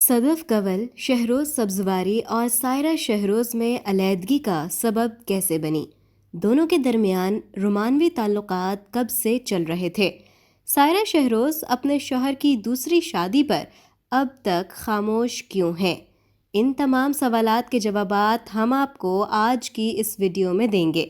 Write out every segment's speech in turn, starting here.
صدف کنول، شہروز سبزواری اور سائرہ شہروز میں علیحدگی کا سبب کیسے بنی؟ دونوں کے درمیان رومانوی تعلقات کب سے چل رہے تھے؟ سائرہ شہروز اپنے شوہر کی دوسری شادی پر اب تک خاموش کیوں ہیں؟ ان تمام سوالات کے جوابات ہم آپ کو آج کی اس ویڈیو میں دیں گے،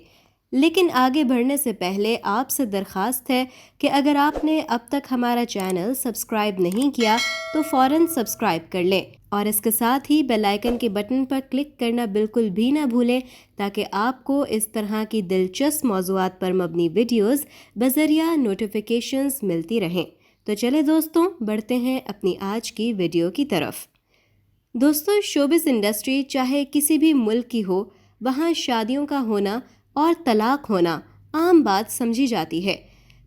لیکن آگے بڑھنے سے پہلے آپ سے درخواست ہے کہ اگر آپ نے اب تک ہمارا چینل سبسکرائب نہیں کیا تو فوراً سبسکرائب کر لیں اور اس کے ساتھ ہی بیل آئیکن کے بٹن پر کلک کرنا بالکل بھی نہ بھولیں تاکہ آپ کو اس طرح کی دلچسپ موضوعات پر مبنی ویڈیوز بذریعہ نوٹیفیکیشنز ملتی رہیں۔ تو چلے دوستوں، بڑھتے ہیں اپنی آج کی ویڈیو کی طرف۔ دوستوں، شوبز انڈسٹری چاہے کسی بھی ملک کی ہو، وہاں شادیوں کا ہونا اور طلاق ہونا عام بات سمجھی جاتی ہے۔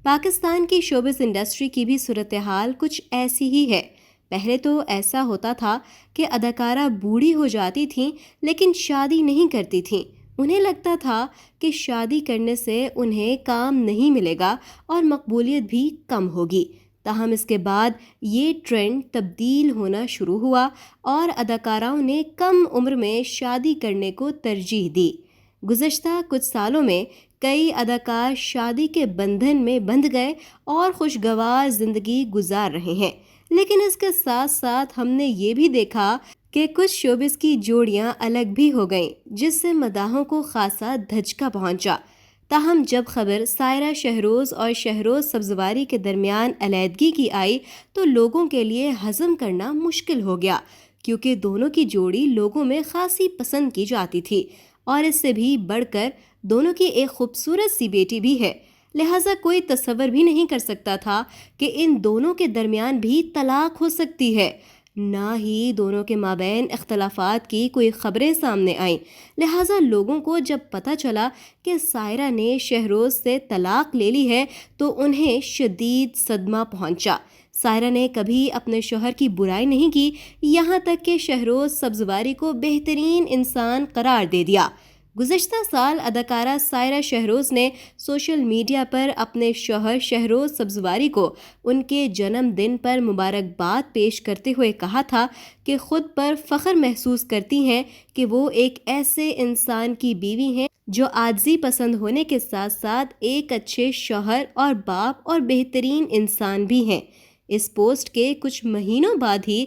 پاکستان کی شوبز انڈسٹری کی بھی صورتحال کچھ ایسی ہی ہے۔ پہلے تو ایسا ہوتا تھا کہ اداکارہ بوڑھی ہو جاتی تھیں لیکن شادی نہیں کرتی تھیں۔ انہیں لگتا تھا کہ شادی کرنے سے انہیں کام نہیں ملے گا اور مقبولیت بھی کم ہوگی۔ تاہم اس کے بعد یہ ٹرینڈ تبدیل ہونا شروع ہوا اور اداکاراؤں نے کم عمر میں شادی کرنے کو ترجیح دی۔ گزشتہ کچھ سالوں میں کئی اداکار شادی کے بندھن میں بندھ گئے اور خوشگوار زندگی گزار رہے ہیں، لیکن اس کے ساتھ ساتھ ہم نے یہ بھی دیکھا کہ کچھ شوبز کی جوڑیاں الگ بھی ہو گئیں، جس سے مداحوں کو خاصا دھچکا پہنچا۔ تاہم جب خبر سائرہ شہروز اور شہروز سبزواری کے درمیان علیحدگی کی آئی تو لوگوں کے لیے ہضم کرنا مشکل ہو گیا، کیونکہ دونوں کی جوڑی لوگوں میں خاصی پسند کی جاتی تھی اور اس سے بھی بڑھ کر دونوں کی ایک خوبصورت سی بیٹی بھی ہے۔ لہٰذا کوئی تصور بھی نہیں کر سکتا تھا کہ ان دونوں کے درمیان بھی طلاق ہو سکتی ہے۔ نہ ہی دونوں کے مابین اختلافات کی کوئی خبریں سامنے آئیں۔ لہٰذا لوگوں کو جب پتہ چلا کہ سائرہ نے شہروز سے طلاق لے لی ہے تو انہیں شدید صدمہ پہنچا۔ سائرہ نے کبھی اپنے شوہر کی برائی نہیں کی، یہاں تک کہ شہروز سبزواری کو بہترین انسان قرار دے دیا۔ گزشتہ سال اداکارہ سائرہ شہروز نے سوشل میڈیا پر اپنے شوہر شہروز سبزواری کو ان کے جنم دن پر مبارکباد پیش کرتے ہوئے کہا تھا کہ خود پر فخر محسوس کرتی ہیں کہ وہ ایک ایسے انسان کی بیوی ہیں جو عاجزی پسند ہونے کے ساتھ ساتھ ایک اچھے شوہر اور باپ اور بہترین انسان بھی ہیں۔ اس پوسٹ کے کچھ مہینوں بعد ہی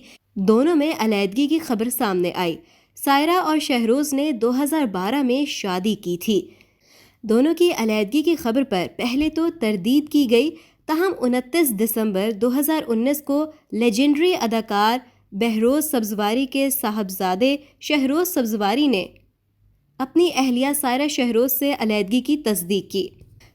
دونوں میں علیحدگی کی خبر سامنے آئی۔ سائرہ اور شہروز نے 2012 میں شادی کی تھی۔ دونوں کی علیحدگی کی خبر پر پہلے تو تردید کی گئی، تاہم 29 دسمبر 2019 کو لیجنڈری اداکار بہروز سبزواری کے صاحبزادے شہروز سبزواری نے اپنی اہلیہ سائرہ شہروز سے علیحدگی کی تصدیق کی۔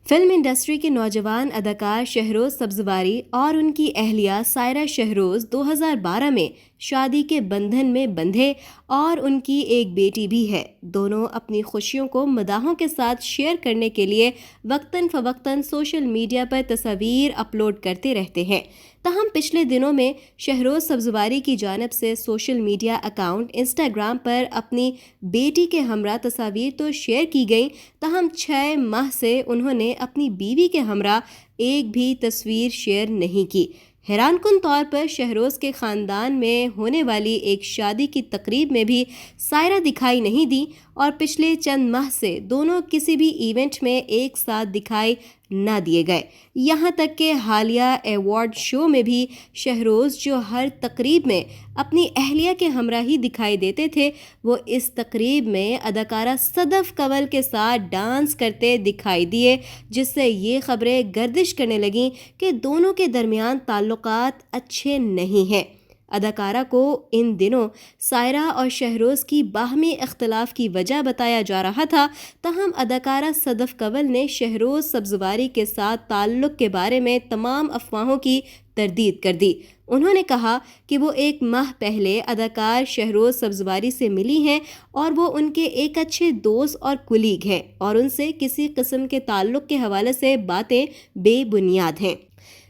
فلم انڈسٹری کے نوجوان اداکار شہروز سبزواری اور ان کی اہلیہ سائرہ شہروز 2012 میں شادی کے بندھن میں بندھے اور ان کی ایک بیٹی بھی ہے۔ دونوں اپنی خوشیوں کو مداحوں کے ساتھ شیئر کرنے کے لیے وقتاً فوقتاً سوشل میڈیا پر تصاویر اپلوڈ کرتے رہتے ہیں۔ تاہم پچھلے دنوں میں شہروز سبزواری کی جانب سے سوشل میڈیا اکاؤنٹ انسٹاگرام پر اپنی بیٹی کے ہمراہ تصاویر تو شیئر کی گئیں، تاہم 6 ماہ سے انہوں نے اپنی بیوی کے ہمراہ ایک بھی تصویر شیئر نہیں کی۔ حیران کن طور پر شہروز کے خاندان میں ہونے والی ایک شادی کی تقریب میں بھی سائرہ دکھائی نہیں دی اور پچھلے چند ماہ سے دونوں کسی بھی ایونٹ میں ایک ساتھ دکھائی نہ دیے گئے۔ یہاں تک کہ حالیہ ایوارڈ شو میں بھی شہروز جو ہر تقریب میں اپنی اہلیہ کے ہمراہ ہی دکھائی دیتے تھے، وہ اس تقریب میں اداکارہ صدف کنول کے ساتھ ڈانس کرتے دکھائی دیے، جس سے یہ خبریں گردش کرنے لگیں کہ دونوں کے درمیان تعلقات اچھے نہیں ہیں۔ اداکارہ کو ان دنوں سائرہ اور شہروز کی باہمی اختلاف کی وجہ بتایا جا رہا تھا، تاہم اداکارہ صدف کنول نے شہروز سبزواری کے ساتھ تعلق کے بارے میں تمام افواہوں کی تردید کر دی۔ انہوں نے کہا کہ وہ 1 ماہ پہلے اداکار شہروز سبزواری سے ملی ہیں اور وہ ان کے ایک اچھے دوست اور کولیگ ہیں اور ان سے کسی قسم کے تعلق کے حوالے سے باتیں بے بنیاد ہیں۔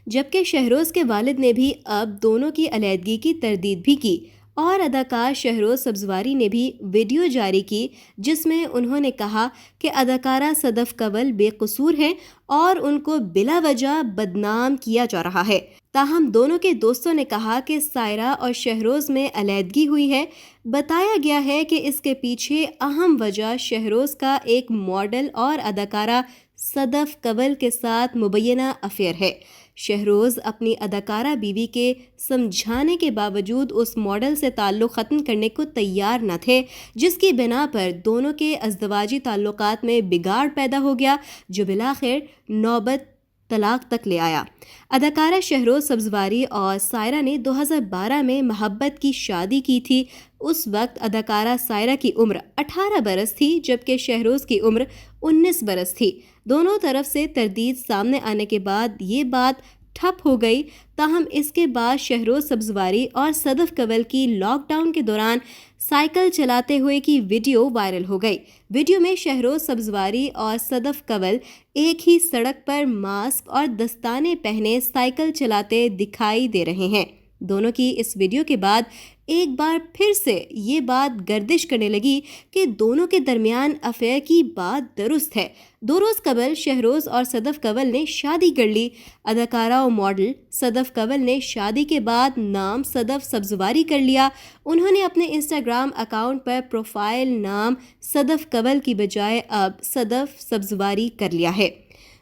جبکہ شہروز کے والد نے بھی اب دونوں کی علیحدگی کی تردید بھی کی اور اداکار شہروز سبزواری نے بھی ویڈیو جاری کی جس میں انہوں نے کہا کہ اداکارہ صدف کنول بے قصور ہیں اور ان کو بلا وجہ بدنام کیا جا رہا ہے۔ تاہم دونوں کے دوستوں نے کہا کہ سائرہ اور شہروز میں علیحدگی ہوئی ہے۔ بتایا گیا ہے کہ اس کے پیچھے اہم وجہ شہروز کا ایک ماڈل اور اداکارہ صدف کنول کے ساتھ مبینہ افیئر ہے۔ شہروز اپنی اداکارہ بیوی کے سمجھانے کے باوجود اس ماڈل سے تعلق ختم کرنے کو تیار نہ تھے، جس کی بنا پر دونوں کے ازدواجی تعلقات میں بگاڑ پیدا ہو گیا جو بالآخر نوبت طلاق تک لے آیا۔ اداکارہ شہروز سبزواری اور سائرہ نے 2012 میں محبت کی شادی کی تھی۔ اس وقت اداکارہ سائرہ کی عمر 18 برس تھی جبکہ شہروز کی عمر 19 برس تھی۔ دونوں طرف سے تردید سامنے آنے کے بعد یہ بات ٹھپ ہو گئی۔ تاہم اس کے بعد شہروز سبزواری اور صدف کنول کی لاک ڈاؤن کے دوران سائیکل چلاتے ہوئے کی ویڈیو وائرل ہو گئی۔ ویڈیو میں شہروز سبزواری اور صدف کنول ایک ہی سڑک پر ماسک اور دستانے پہنے سائیکل چلاتے دکھائی دے رہے ہیں۔ دونوں کی اس ویڈیو کے بعد ایک بار پھر سے یہ بات گردش کرنے لگی کہ دونوں کے درمیان افیئر کی بات درست ہے۔ 2 روز قبل شہروز اور صدف کنول نے شادی کر لی۔ اداکارہ و ماڈل صدف کنول نے شادی کے بعد نام صدف سبزواری کر لیا۔ انہوں نے اپنے انسٹاگرام اکاؤنٹ پر پروفائل نام صدف کنول کی بجائے اب صدف سبزواری کر لیا ہے۔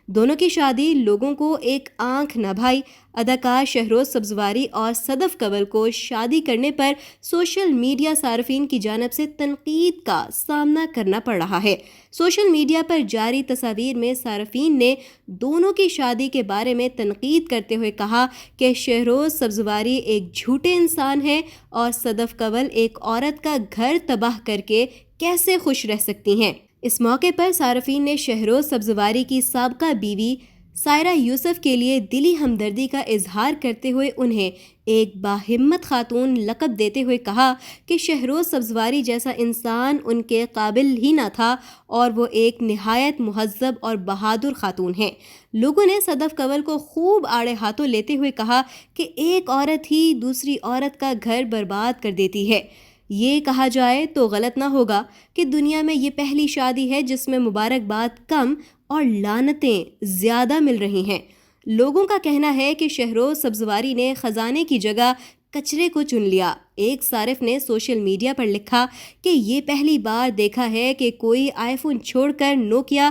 دونوں کی شادی لوگوں کو ایک آنکھ نہ بھائی۔ اداکار شہروز سبزواری اور صدف کنول کو شادی کرنے پر سوشل میڈیا صارفین کی جانب سے تنقید کا سامنا کرنا پڑ رہا ہے۔ سوشل میڈیا پر جاری تصاویر میں صارفین نے دونوں کی شادی کے بارے میں تنقید کرتے ہوئے کہا کہ شہروز سبزواری ایک جھوٹے انسان ہیں اور صدف کنول ایک عورت کا گھر تباہ کر کے کیسے خوش رہ سکتی ہیں۔ اس موقع پر صارفین نے شہروز سبزواری کی سابقہ بیوی سائرہ یوسف کے لیے دلی ہمدردی کا اظہار کرتے ہوئے انہیں ایک باہمت خاتون لقب دیتے ہوئے کہا کہ شہروز سبزواری جیسا انسان ان کے قابل ہی نہ تھا اور وہ ایک نہایت مہذب اور بہادر خاتون ہیں۔ لوگوں نے صدف کنول کو خوب آڑے ہاتھوں لیتے ہوئے کہا کہ ایک عورت ہی دوسری عورت کا گھر برباد کر دیتی ہے۔ یہ کہا جائے تو غلط نہ ہوگا کہ دنیا میں یہ پہلی شادی ہے جس میں مبارکباد کم اور لعنتیں زیادہ مل رہی ہیں۔ لوگوں کا کہنا ہے کہ شہروز سبزواری نے خزانے کی جگہ کچرے کو چن لیا۔ ایک صارف نے سوشل میڈیا پر لکھا کہ یہ پہلی بار دیکھا ہے کہ کوئی آئی فون چھوڑ کر نوکیا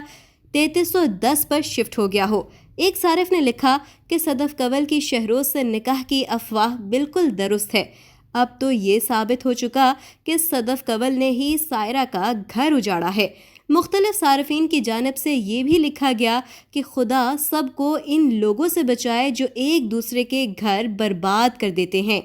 3310 پر شفٹ ہو گیا ہو۔ ایک صارف نے لکھا کہ صدف کنول کی شہروز سے نکاح کی افواہ بالکل درست ہے۔ اب تو یہ ثابت ہو چکا کہ صدف کنول نے ہی سائرہ کا گھر اجاڑا ہے۔ مختلف صارفین کی جانب سے یہ بھی لکھا گیا کہ خدا سب کو ان لوگوں سے بچائے جو ایک دوسرے کے گھر برباد کر دیتے ہیں۔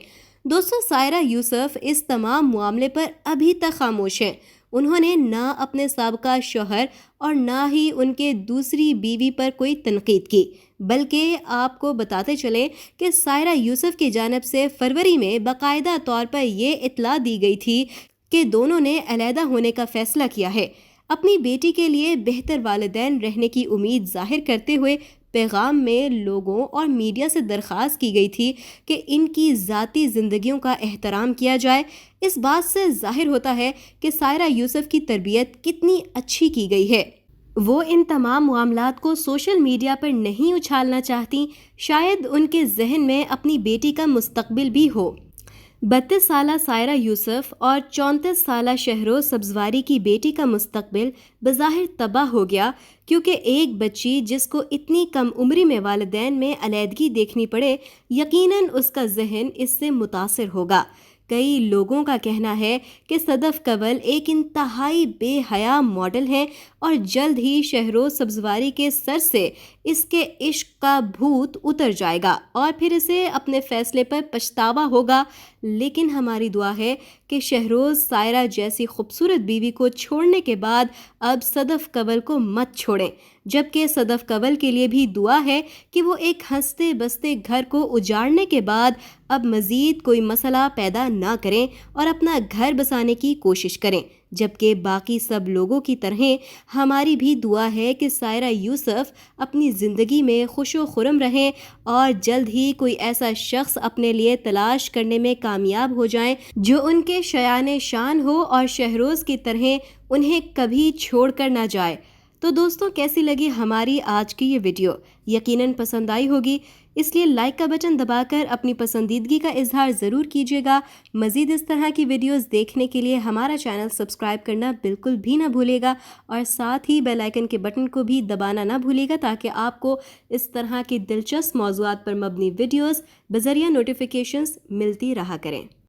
دوستو، سائرہ یوسف اس تمام معاملے پر ابھی تک خاموش ہیں۔ انہوں نے نہ اپنے سابقہ شوہر اور نہ ہی ان کے دوسری بیوی پر کوئی تنقید کی، بلکہ آپ کو بتاتے چلیں کہ سائرہ یوسف کی جانب سے فروری میں باقاعدہ طور پر یہ اطلاع دی گئی تھی کہ دونوں نے علیحدہ ہونے کا فیصلہ کیا ہے۔ اپنی بیٹی کے لیے بہتر والدین رہنے کی امید ظاہر کرتے ہوئے پیغام میں لوگوں اور میڈیا سے درخواست کی گئی تھی کہ ان کی ذاتی زندگیوں کا احترام کیا جائے۔ اس بات سے ظاہر ہوتا ہے کہ سائرہ یوسف کی تربیت کتنی اچھی کی گئی ہے۔ وہ ان تمام معاملات کو سوشل میڈیا پر نہیں اچھالنا چاہتی۔ شاید ان کے ذہن میں اپنی بیٹی کا مستقبل بھی ہو۔ 32 سالہ سائرہ یوسف اور 34 سالہ شہروز سبزواری کی بیٹی کا مستقبل بظاہر تباہ ہو گیا، کیونکہ ایک بچی جس کو اتنی کم عمری میں والدین میں علیحدگی دیکھنی پڑے، یقیناً اس کا ذہن اس سے متاثر ہوگا۔ کئی لوگوں کا کہنا ہے کہ صدف کنول ایک انتہائی بے حیا ماڈل ہیں اور جلد ہی شہروز سبزواری کے سر سے اس کے عشق کا بھوت اتر جائے گا اور پھر اسے اپنے فیصلے پر پچھتاوا ہوگا۔ لیکن ہماری دعا ہے کہ شہروز سائرہ جیسی خوبصورت بیوی کو چھوڑنے کے بعد اب صدف کنول کو مت چھوڑیں، جبکہ صدف کنول کے لیے بھی دعا ہے کہ وہ ایک ہنستے بستے گھر کو اجاڑنے کے بعد اب مزید کوئی مسئلہ پیدا نہ کریں اور اپنا گھر بسانے کی کوشش کریں، جبکہ باقی سب لوگوں کی طرح ہماری بھی دعا ہے کہ سائرہ یوسف اپنی زندگی میں خوش و خرم رہیں اور جلد ہی کوئی ایسا شخص اپنے لیے تلاش کرنے میں کامیاب ہو جائیں جو ان کے شایان شان ہو اور شہروز کی طرح انہیں کبھی چھوڑ کر نہ جائے۔ تو دوستوں، کیسی لگی ہماری آج کی یہ ویڈیو؟ یقیناً پسند آئی ہوگی، اس لیے لائک کا بٹن دبا کر اپنی پسندیدگی کا اظہار ضرور کیجیے گا۔ مزید اس طرح کی ویڈیوز دیکھنے کے لیے ہمارا چینل سبسکرائب کرنا بالکل بھی نہ بھولے گا اور ساتھ ہی بیل آئیکن کے بٹن کو بھی دبانا نہ بھولے گا تاکہ آپ کو اس طرح کی دلچسپ موضوعات پر مبنی ویڈیوز بذریعہ نوٹیفیکیشنز ملتی رہا کریں۔